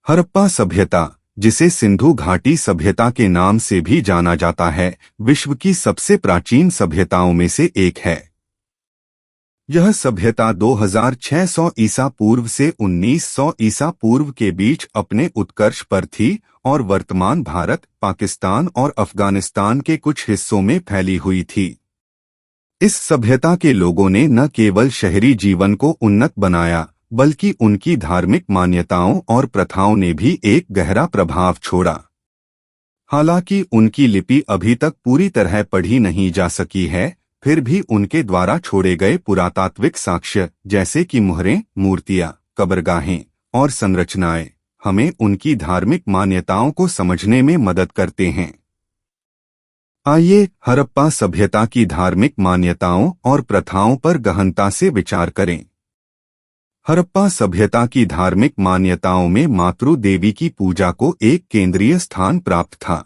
हड़प्पा सभ्यता, जिसे सिंधु घाटी सभ्यता के नाम से भी जाना जाता है, विश्व की सबसे प्राचीन सभ्यताओं में से एक है। यह सभ्यता 2600 ईसा पूर्व से 1900 ईसा पूर्व के बीच अपने उत्कर्ष पर थी और वर्तमान भारत, पाकिस्तान और अफगानिस्तान के कुछ हिस्सों में फैली हुई थी। इस सभ्यता के लोगों ने न केवल शहरी जीवन को उन्नत बनाया, बल्कि उनकी धार्मिक मान्यताओं और प्रथाओं ने भी एक गहरा प्रभाव छोड़ा। हालांकि उनकी लिपि अभी तक पूरी तरह पढ़ी नहीं जा सकी है, फिर भी उनके द्वारा छोड़े गए पुरातात्विक साक्ष्य जैसे कि मुहरें, मूर्तियां, कब्रगाहें और संरचनाएं हमें उनकी धार्मिक मान्यताओं को समझने में मदद करते हैं। आइए हड़प्पा सभ्यता की धार्मिक मान्यताओं और प्रथाओं पर गहनता से विचार करें। हड़प्पा सभ्यता की धार्मिक मान्यताओं में मातृ देवी की पूजा को एक केंद्रीय स्थान प्राप्त था।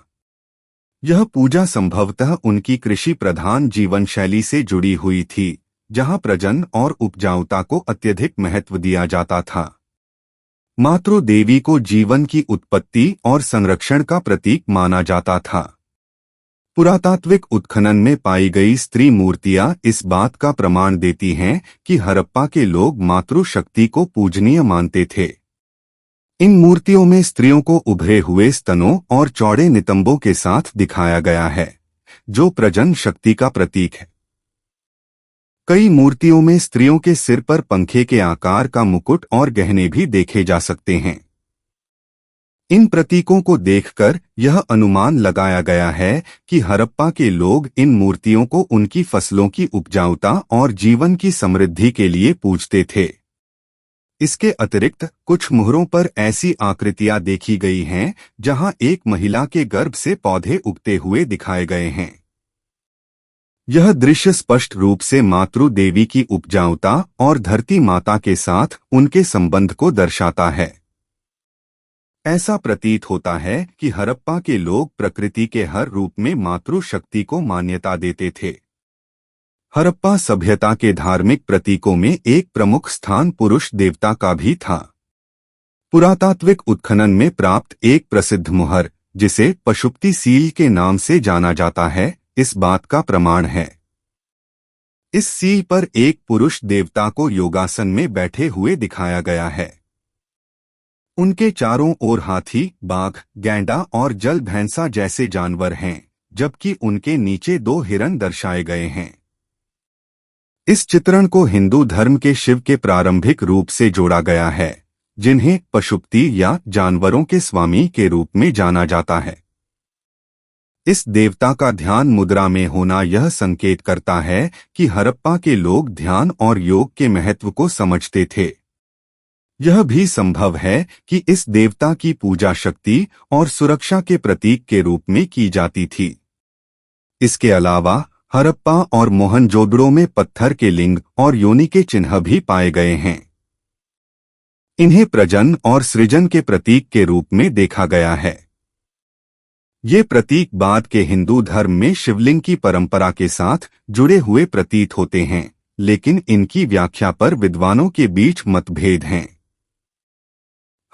यह पूजा संभवतः उनकी कृषि प्रधान जीवन शैली से जुड़ी हुई थी, जहां प्रजनन और उपजाऊता को अत्यधिक महत्व दिया जाता था। मातृ देवी को जीवन की उत्पत्ति और संरक्षण का प्रतीक माना जाता था। पुरातात्विक उत्खनन में पाई गई स्त्री मूर्तियां इस बात का प्रमाण देती हैं कि हड़प्पा के लोग मातृ शक्ति को पूजनीय मानते थे। इन मूर्तियों में स्त्रियों को उभरे हुए स्तनों और चौड़े नितंबों के साथ दिखाया गया है, जो प्रजनन शक्ति का प्रतीक है। कई मूर्तियों में स्त्रियों के सिर पर पंखे के आकार का मुकुट और गहने भी देखे जा सकते हैं। इन प्रतीकों को देखकर यह अनुमान लगाया गया है कि हड़प्पा के लोग इन मूर्तियों को उनकी फसलों की उपजाऊता और जीवन की समृद्धि के लिए पूजते थे। इसके अतिरिक्त कुछ मुहरों पर ऐसी आकृतियां देखी गई हैं जहां एक महिला के गर्भ से पौधे उगते हुए दिखाए गए हैं। यह दृश्य स्पष्ट रूप से मातृ देवी की उपजाऊता और धरती माता के साथ उनके संबंध को दर्शाता है। ऐसा प्रतीत होता है कि हड़प्पा के लोग प्रकृति के हर रूप में मातृ शक्ति को मान्यता देते थे। हड़प्पा सभ्यता के धार्मिक प्रतीकों में एक प्रमुख स्थान पुरुष देवता का भी था। पुरातात्विक उत्खनन में प्राप्त एक प्रसिद्ध मुहर, जिसे पशुपति सील के नाम से जाना जाता है, इस बात का प्रमाण है। इस सील पर एक पुरुष देवता को योगासन में बैठे हुए दिखाया गया है। उनके चारों ओर हाथी, बाघ, गैंडा और जल भैंसा जैसे जानवर हैं, जबकि उनके नीचे 2 हिरण दर्शाए गए हैं। इस चित्रण को हिंदू धर्म के शिव के प्रारंभिक रूप से जोड़ा गया है, जिन्हें पशुपति या जानवरों के स्वामी के रूप में जाना जाता है। इस देवता का ध्यान मुद्रा में होना यह संकेत करता है कि हड़प्पा के लोग ध्यान और योग के महत्व को समझते थे। यह भी संभव है कि इस देवता की पूजा शक्ति और सुरक्षा के प्रतीक के रूप में की जाती थी। इसके अलावा हड़प्पा और मोहनजोदड़ो में पत्थर के लिंग और योनि के चिन्ह भी पाए गए हैं। इन्हें प्रजनन और सृजन के प्रतीक के रूप में देखा गया है। ये प्रतीक बाद के हिंदू धर्म में शिवलिंग की परंपरा के साथ जुड़े हुए प्रतीत होते हैं, लेकिन इनकी व्याख्या पर विद्वानों के बीच मतभेद हैं।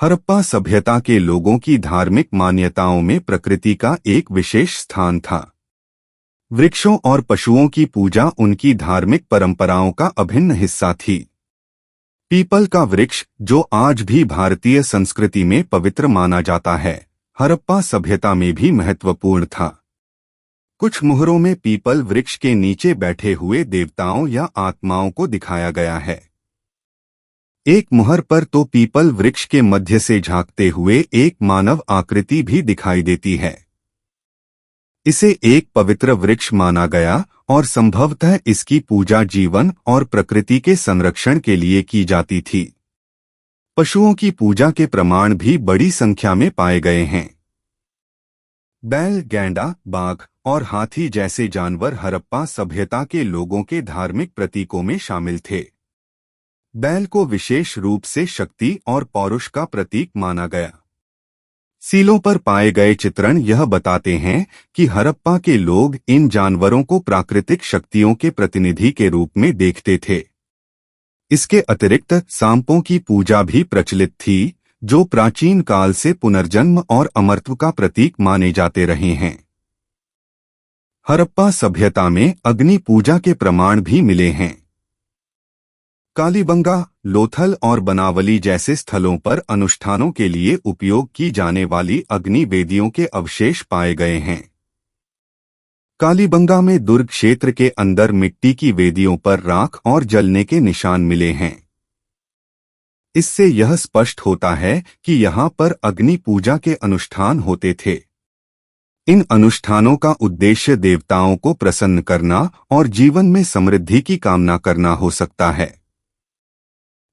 हड़प्पा सभ्यता के लोगों की धार्मिक मान्यताओं में प्रकृति का एक विशेष स्थान था। वृक्षों और पशुओं की पूजा उनकी धार्मिक परंपराओं का अभिन्न हिस्सा थी। पीपल का वृक्ष, जो आज भी भारतीय संस्कृति में पवित्र माना जाता है, हड़प्पा सभ्यता में भी महत्वपूर्ण था। कुछ मुहरों में पीपल वृक्ष के नीचे बैठे हुए देवताओं या आत्माओं को दिखाया गया है। एक मुहर पर तो पीपल वृक्ष के मध्य से झांकते हुए एक मानव आकृति भी दिखाई देती है। इसे एक पवित्र वृक्ष माना गया और संभवतः इसकी पूजा जीवन और प्रकृति के संरक्षण के लिए की जाती थी। पशुओं की पूजा के प्रमाण भी बड़ी संख्या में पाए गए हैं। बैल, गैंडा, बाघ और हाथी जैसे जानवर हड़प्पा सभ्यता के लोगों के धार्मिक प्रतीकों में शामिल थे। बैल को विशेष रूप से शक्ति और पौरुष का प्रतीक माना गया। सीलों पर पाए गए चित्रण यह बताते हैं कि हड़प्पा के लोग इन जानवरों को प्राकृतिक शक्तियों के प्रतिनिधि के रूप में देखते थे। इसके अतिरिक्त सांपों की पूजा भी प्रचलित थी, जो प्राचीन काल से पुनर्जन्म और अमरत्व का प्रतीक माने जाते रहे हैं। हड़प्पा सभ्यता में अग्नि पूजा के प्रमाण भी मिले हैं। कालीबंगा, लोथल और बनावली जैसे स्थलों पर अनुष्ठानों के लिए उपयोग की जाने वाली अग्नि वेदियों के अवशेष पाए गए हैं। कालीबंगा में दुर्ग क्षेत्र के अंदर मिट्टी की वेदियों पर राख और जलने के निशान मिले हैं। इससे यह स्पष्ट होता है कि यहाँ पर अग्नि पूजा के अनुष्ठान होते थे। इन अनुष्ठानों का उद्देश्य देवताओं को प्रसन्न करना और जीवन में समृद्धि की कामना करना हो सकता है।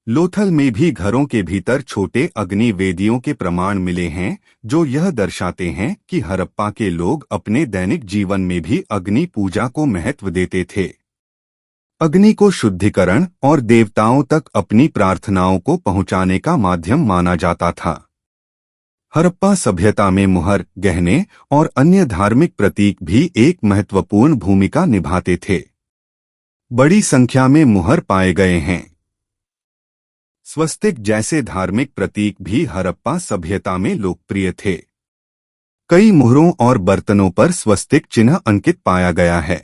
लोथल में भी घरों के भीतर छोटे अग्नि वेदियों के प्रमाण मिले हैं, जो यह दर्शाते हैं कि हड़प्पा के लोग अपने दैनिक जीवन में भी अग्नि पूजा को महत्व देते थे। अग्नि को शुद्धिकरण और देवताओं तक अपनी प्रार्थनाओं को पहुंचाने का माध्यम माना जाता था। हड़प्पा सभ्यता में मुहर, गहने और अन्य धार्मिक प्रतीक भी एक महत्वपूर्ण भूमिका निभाते थे। बड़ी संख्या में मुहर पाए गए हैं। स्वस्तिक जैसे धार्मिक प्रतीक भी हड़प्पा सभ्यता में लोकप्रिय थे। कई मुहरों और बर्तनों पर स्वस्तिक चिन्ह अंकित पाया गया है।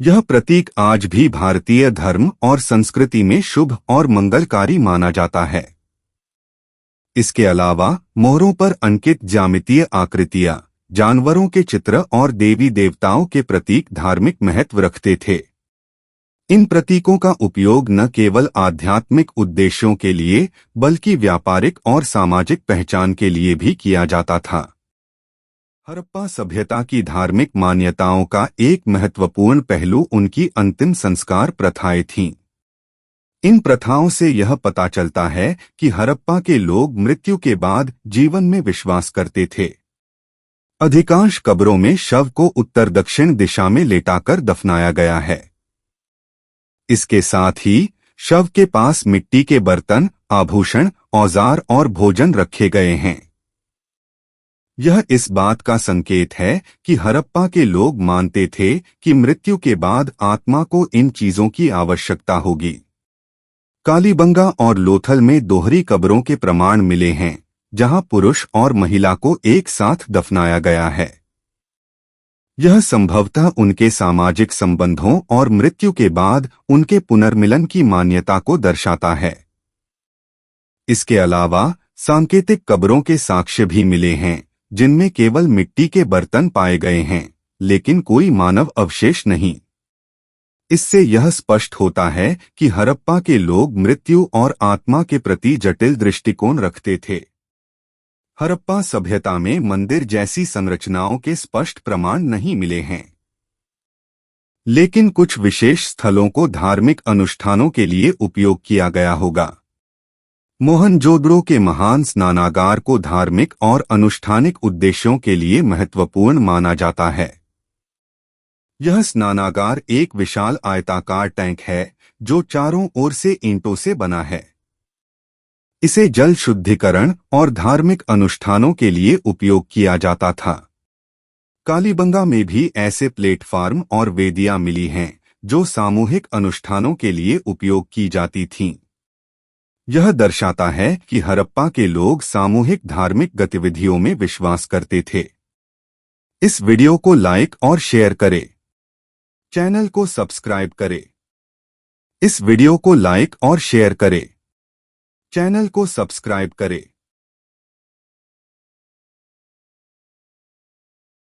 यह प्रतीक आज भी भारतीय धर्म और संस्कृति में शुभ और मंगलकारी माना जाता है। इसके अलावा मोहरों पर अंकित ज्यामितीय आकृतियां, जानवरों के चित्र और देवी देवताओं के प्रतीक धार्मिक महत्व रखते थे। इन प्रतीकों का उपयोग न केवल आध्यात्मिक उद्देश्यों के लिए बल्कि व्यापारिक और सामाजिक पहचान के लिए भी किया जाता था। हड़प्पा सभ्यता की धार्मिक मान्यताओं का एक महत्वपूर्ण पहलू उनकी अंतिम संस्कार प्रथाएं थीं। इन प्रथाओं से यह पता चलता है कि हड़प्पा के लोग मृत्यु के बाद जीवन में विश्वास करते थे। अधिकांश कब्रों में शव को उत्तर दक्षिण दिशा में लेटाकर दफनाया गया है। इसके साथ ही शव के पास मिट्टी के बर्तन, आभूषण, औजार और भोजन रखे गए हैं। यह इस बात का संकेत है कि हड़प्पा के लोग मानते थे कि मृत्यु के बाद आत्मा को इन चीजों की आवश्यकता होगी। कालीबंगा और लोथल में दोहरी कब्रों के प्रमाण मिले हैं, जहां पुरुष और महिला को एक साथ दफनाया गया है। यह संभवतः उनके सामाजिक संबंधों और मृत्यु के बाद उनके पुनर्मिलन की मान्यता को दर्शाता है। इसके अलावा सांकेतिक कब्रों के साक्ष्य भी मिले हैं, जिनमें केवल मिट्टी के बर्तन पाए गए हैं, लेकिन कोई मानव अवशेष नहीं। इससे यह स्पष्ट होता है कि हड़प्पा के लोग मृत्यु और आत्मा के प्रति जटिल दृष्टिकोण रखते थे। हड़प्पा सभ्यता में मंदिर जैसी संरचनाओं के स्पष्ट प्रमाण नहीं मिले हैं, लेकिन कुछ विशेष स्थलों को धार्मिक अनुष्ठानों के लिए उपयोग किया गया होगा। मोहनजोदड़ो के महान स्नानागार को धार्मिक और अनुष्ठानिक उद्देश्यों के लिए महत्वपूर्ण माना जाता है। यह स्नानागार एक विशाल आयताकार टैंक है, जो चारों ओर से ईंटों से बना है। इसे जल शुद्धिकरण और धार्मिक अनुष्ठानों के लिए उपयोग किया जाता था। कालीबंगा में भी ऐसे प्लेटफार्म और वेदियां मिली हैं, जो सामूहिक अनुष्ठानों के लिए उपयोग की जाती थीं। यह दर्शाता है कि हड़प्पा के लोग सामूहिक धार्मिक गतिविधियों में विश्वास करते थे। इस वीडियो को लाइक और शेयर करें। चैनल को सब्सक्राइब करें। इस वीडियो को लाइक और शेयर करें। चैनल को सब्सक्राइब करें।